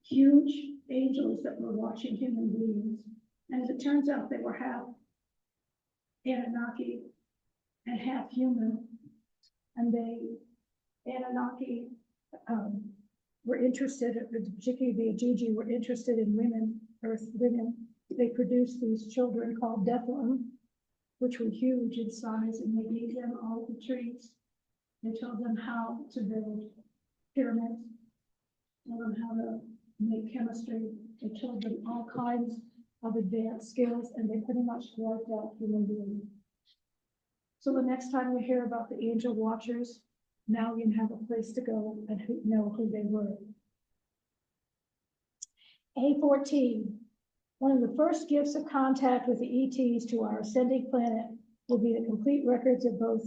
huge angels that were watching human beings. And as it turns out, they were half Anunnaki and half human. And Anunnaki were interested, particularly the Ajiji, were interested in women, Earth women. They produced these children called Nephilim, which were huge in size, and they gave them all the traits. They told them how to build pyramids, told them how to make chemistry. They told them all kinds of advanced skills, and they pretty much wiped out human beings. So the next time you hear about the angel watchers, now you have a place to go and know who they were. A14. One of the first gifts of contact with the ETs to our ascending planet will be the complete records of both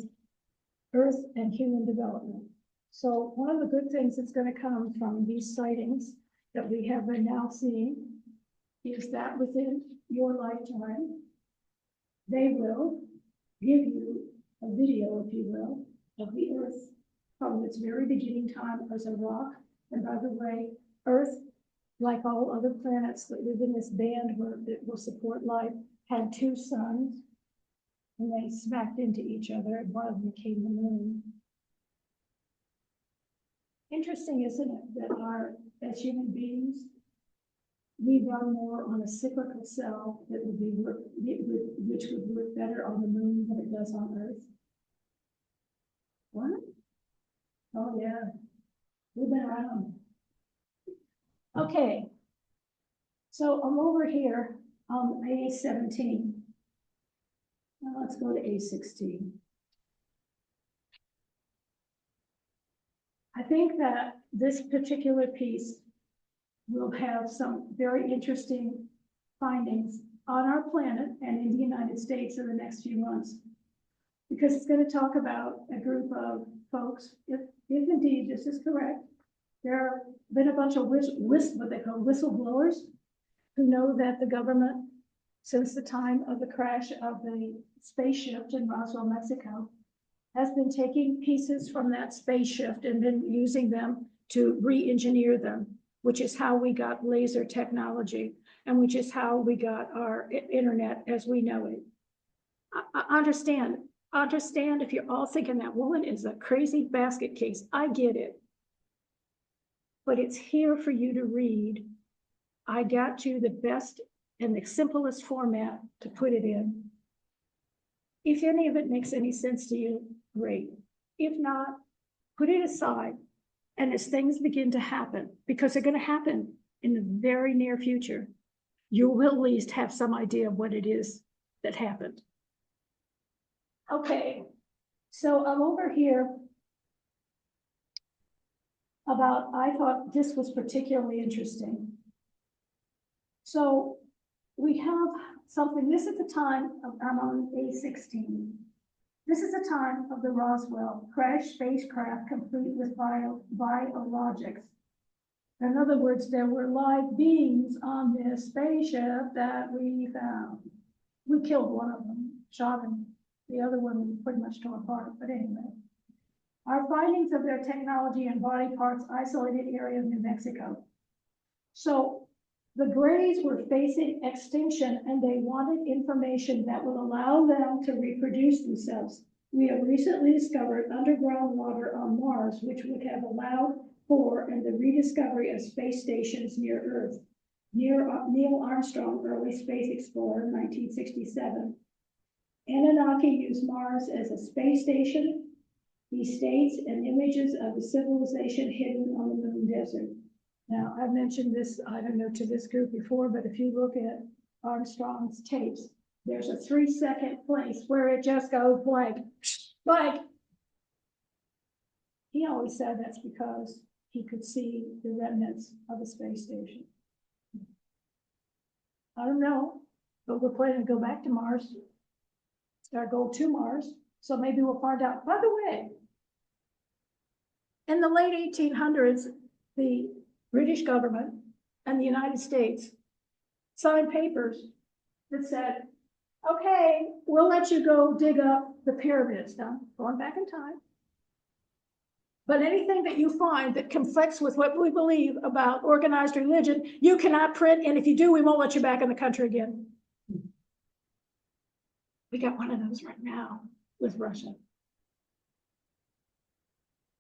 Earth and human development. So one of the good things that's going to come from these sightings that we have been now seeing is that within your lifetime, they will give you a video, if you will, of the Earth from its very beginning time as a rock. And by the way, Earth, like all other planets that live in this band where it will support life, had two suns, and they smacked into each other, and one of them became the moon. Interesting, isn't it, that as human beings, we run more on a cyclical cell that would be which would work better on the moon than it does on Earth. What? Oh yeah, we've been around. Okay, so I'm over here on A17. Now let's go to A16. I think that this particular piece will have some very interesting findings on our planet and in the United States in the next few months, because it's going to talk about a group of folks, if indeed this is correct. There have been a bunch of what they call whistleblowers who know that the government, since the time of the crash of the spaceship in Roswell, Mexico, has been taking pieces from that spaceship and been using them to re-engineer them, which is how we got laser technology and which is how we got our internet as we know it. I understand understand if you're all thinking that woman is a crazy basket case. I get it. But it's here for you to read. I got you the best and the simplest format to put it in. If any of it makes any sense to you, great. If not, put it aside. And as things begin to happen, because they're going to happen in the very near future, you will at least have some idea of what it is that happened. Okay, so I'm over here about, I thought this was particularly interesting. So we have something, this is the time of, I'm on A16. This is the time of the Roswell crash spacecraft complete with biologics. In other words, there were live beings on this spaceship that we found. We killed one of them, shot him. The other one we pretty much tore apart, but anyway. Our findings of their technology and body parts isolated area of New Mexico. So the Greys were facing extinction and they wanted information that would allow them to reproduce themselves. We have recently discovered underground water on Mars, which would have allowed for and the rediscovery of space stations near Earth. Neil Armstrong, early space explorer, 1967. Anunnaki used Mars as a space station. He states, and images of the civilization hidden on the moon desert. Now, I've mentioned this, I don't know, to this group before, but if you look at Armstrong's tapes, there's a 3-second place where it just goes blank, blank. He always said that's because he could see the remnants of a space station. I don't know, but we're planning to go back to Mars, start going to Mars, so maybe we'll find out. By the way, in the late 1800s, the British government and the United States signed papers that said, okay, we'll let you go dig up the pyramids. Now, going back in time. But anything that you find that conflicts with what we believe about organized religion, you cannot print, and if you do, we won't let you back in the country again. We got one of those right now with Russia.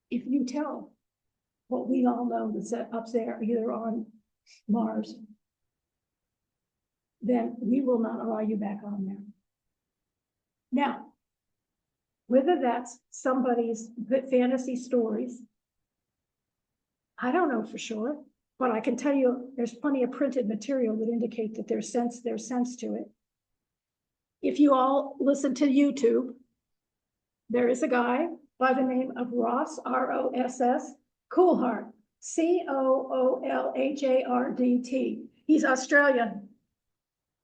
If you tell what we all know that's up there, either on Mars, then we will not allow you back on there. Now, whether that's somebody's fantasy stories, I don't know for sure, but I can tell you there's plenty of printed material that indicate that there's sense to it. If you all listen to YouTube, there is a guy by the name of Ross, R-O-S-S, Coulthart, C-O-O-L-H-A-R-D-T. He's Australian.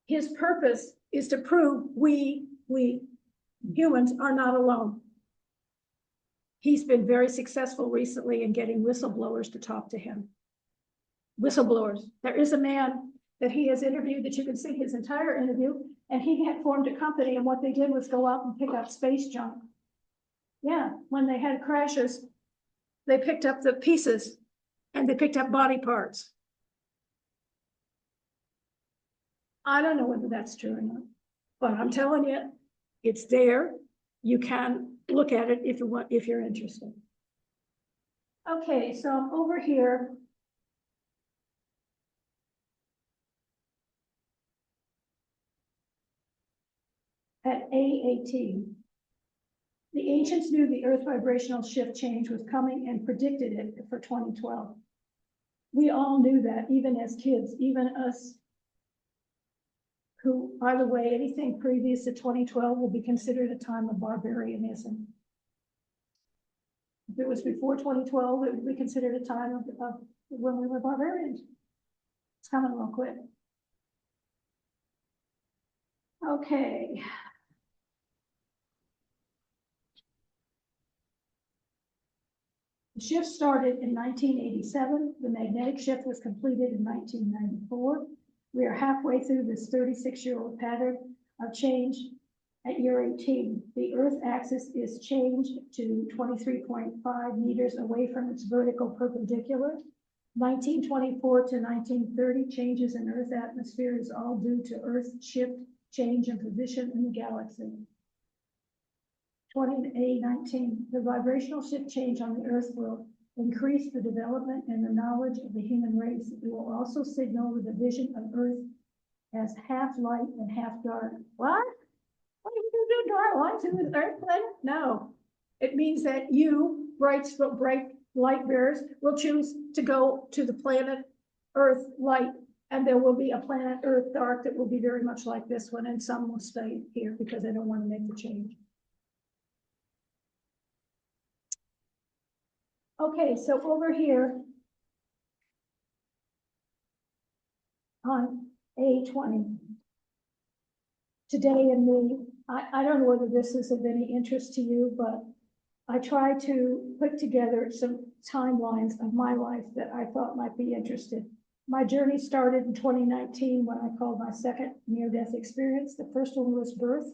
His purpose is to prove we humans are not alone. He's been very successful recently in getting whistleblowers to talk to him. Whistleblowers. There is a man that he has interviewed that you can see his entire interview, and he had formed a company, and what they did was go out and pick up space junk. Yeah, when they had crashes, they picked up the pieces and they picked up body parts. I don't know whether that's true or not, but I'm telling you, it's there. You can look at it if you want, if you're interested. Okay, so I'm over here. At A18. The ancients knew the Earth vibrational shift change was coming and predicted it for 2012. We all knew that, even as kids, even us, who, by the way, anything previous to 2012 will be considered a time of barbarianism. If it was before 2012, it would be considered a time of when we were barbarians. It's coming real quick. Okay. The shift started in 1987. The magnetic shift was completed in 1994. We are halfway through this 36-year-old pattern of change. At year 18, the Earth axis is changed to 23.5 meters away from its vertical perpendicular. 1924 to 1930 changes in Earth atmosphere is all due to Earth shift change in position in the galaxy. 20A19, the vibrational shift change on the earth will increase the development and the knowledge of the human race. It will also signal the division of earth as half light and half dark. What? What are you gonna do, dark lights in the earth planet? No. It means that you, bright light bearers, will choose to go to the planet Earth light, and there will be a planet Earth dark that will be very much like this one, and some will stay here because they don't want to make the change. Okay, so over here on A20, today and me, I don't know whether this is of any interest to you, but I try to put together some timelines of my life that I thought might be interested. My journey started in 2019 when I called my second near-death experience. The first one was birth.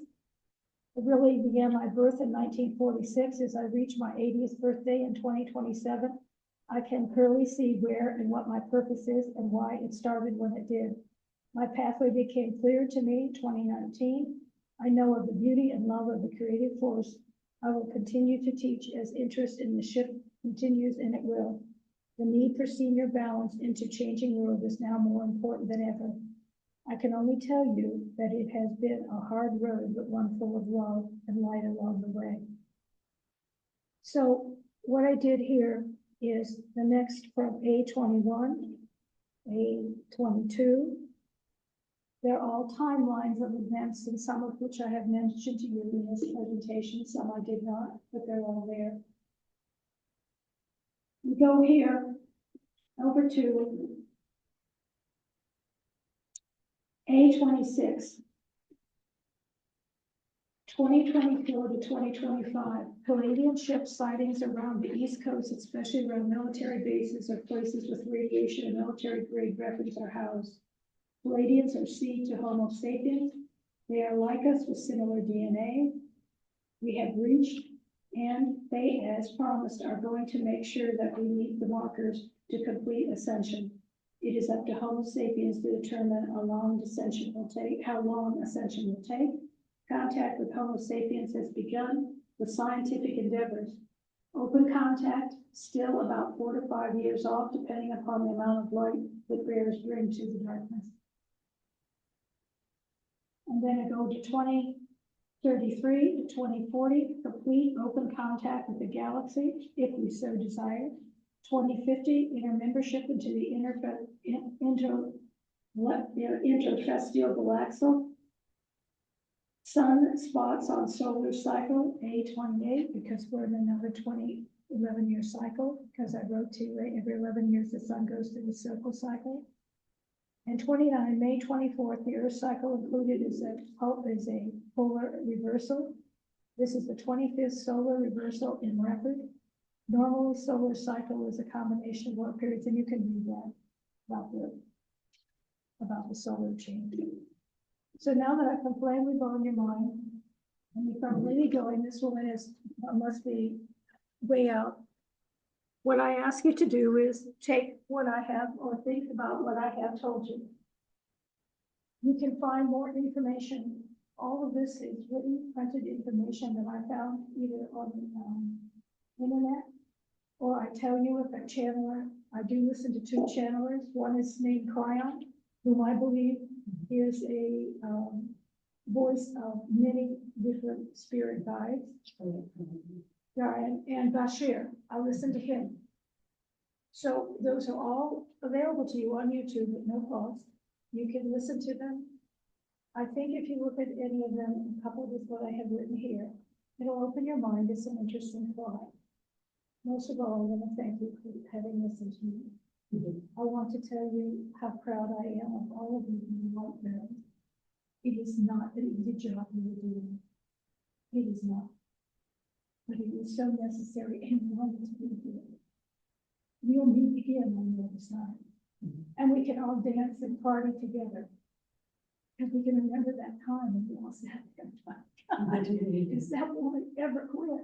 It really began my birth in 1946 as I reached my 80th birthday in 2027. I can clearly see where and what my purpose is and why it started when it did. My pathway became clear to me in 2019. I know of the beauty and love of the creative force. I will continue to teach as interest in the shift continues, and it will. The need for senior balance into changing world is now more important than ever. I can only tell you that it has been a hard road, but one full of love and light along the way. So what I did here is the next from A21, A22. They're all timelines of events, and some of which I have mentioned to you in this presentation, some I did not, but they're all there. We go here over to A26, 2024 to 2025. Palladian ship sightings around the East Coast, especially around military bases or places with radiation and military grade weapons are housed. Palladians are seed to Homo sapiens. They are like us with similar DNA. We have reached, and they, as promised, are going to make sure that we meet the markers to complete ascension. It is up to Homo sapiens to determine how long ascension will take. Contact with Homo sapiens has begun with scientific endeavors. Open contact, still about 4 to 5 years off, depending upon the amount of light that bears bring to the darkness. And then I go to 2033 to 2040, complete open contact with the galaxy, if we so desire. 2050, inner membership into the interterrestrial galaxy. Sun spots on solar cycle, A28, because we're in another 11-year cycle, because I wrote to you, every 11 years the sun goes through the circle cycle. And 29, May 24th, the Earth cycle included is a polar reversal. This is the 25th solar reversal in record. Normally, solar cycle is a combination of work periods, and you can read that about the solar change. So now that I've completely blown your mind, and if I'm really going, this woman must be way out. What I ask you to do is take what I have or think about what I have told you. You can find more information. All of this is written, printed information that I found either on the internet, or I tell you if a channeler. I do listen to 2 channelers. One is named Cryon, whom I believe is a voice of many different spirit guides. And Bashir, I listen to him. So those are all available to you on YouTube at no cost. You can listen to them. I think if you look at any of them, coupled with what I have written here, it'll open your mind to some interesting thought. Most of all, I want to thank you for having listened to me. I want to tell you how proud I am of all of you in the light bearers. It is not an easy job you are doing. It is not. But it is so necessary and wanted to be here. We'll meet again on the other side. And we can all dance and party together. Because we can remember that time when we all sat there and thought, God, is that woman ever quit?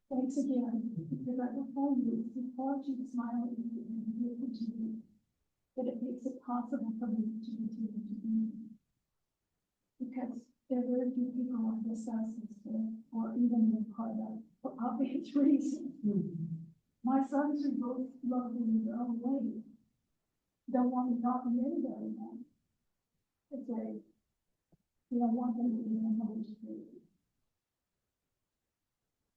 Thanks again, because I will tell you, it's because you smile at me and you continue, that it makes it possible for me to continue to be. Because there are very few people on this house or even been part of, for obvious reasons. My sons are both lovely in their own way. Don't want to talk to anybody now. It's a, you don't want them to be in the street.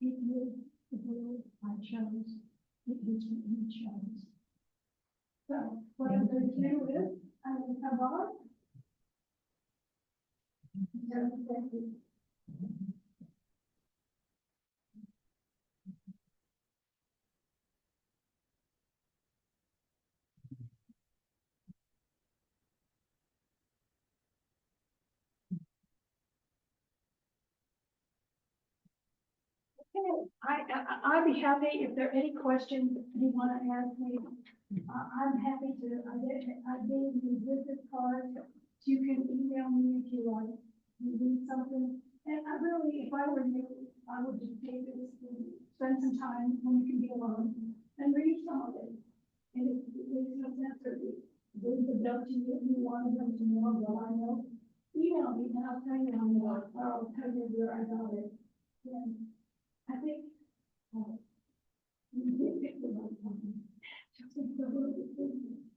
It is the world I chose. It is what you chose. So what I'm going to do is, I'm going to come on. Thank you. Okay, I'd be happy if there are any questions you want to ask me. I'm happy to, I gave you business cards. You can email me if you like. You need something. And I really, if I were you, I would just take this and spend some time when you can be alone and read some of it. And if it makes no sense or those that don't you, if you want them to know what I know, email me and I'll tell you how I know, or I'll tell you where I got it. And I think, you did pick the right one. Just think the word is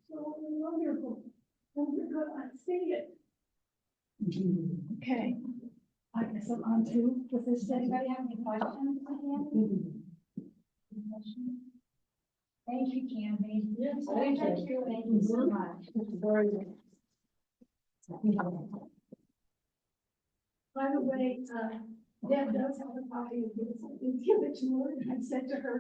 so wonderful. And you're good, I see it. Okay. I guess I'm on to with this. Does anybody have any questions for Candy? Thank you, Candy. Yes, Thank you. Thank you so much. By the way, Deb does have a copy of this. It's given to her. I said to her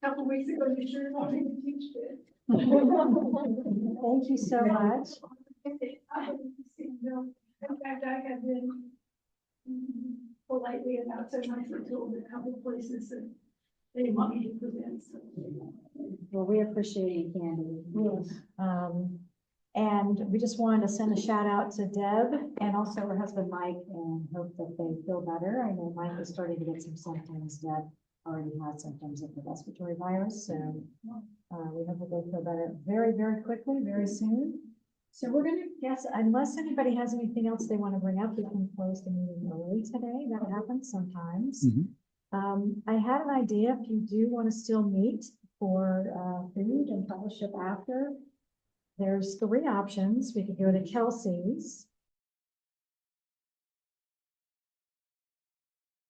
a couple weeks ago, you sure want me to teach this? Thank you so much. I haven't seen them. In fact, I have been politely and not so nicely told a couple of places that they want me to present. So. Well, we appreciate you, Candy. Yes. And we just wanted to send a shout out to Deb and also her husband, Mike, and hope that they feel better. I know Mike is starting to get some symptoms. Deb already had symptoms of the respiratory virus, so we hope that they feel better very, very quickly, very soon. So we're going to guess, unless anybody has anything else they want to bring up, we can close the meeting early today. That happens sometimes. I had an idea, if you do want to still meet for food and fellowship after, there's 3 options. We could go to Kelsey's